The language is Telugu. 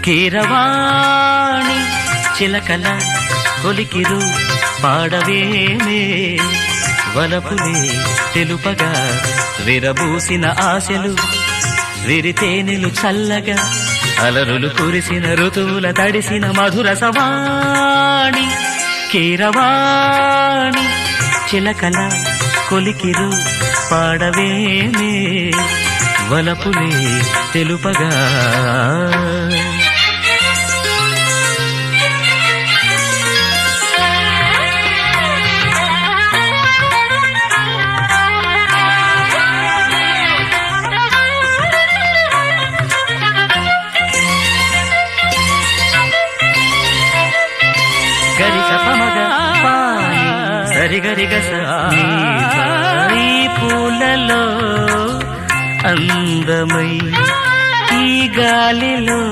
కీరవాణి చిలకల కొలికిరు పాడవేమే వలపులే తెలుపగా విరబూసిన ఆశలు విరితేనెలు చల్లగా అలరులు కురిసిన ఋతువుల తడిసిన మధుర సవాణి కీరవాణి చిలకల కొలికిరు పాడవేమే వలపులే తెలుపగా సరిగరిగస ఈ పూలలో అందమై ఈ గాలిలో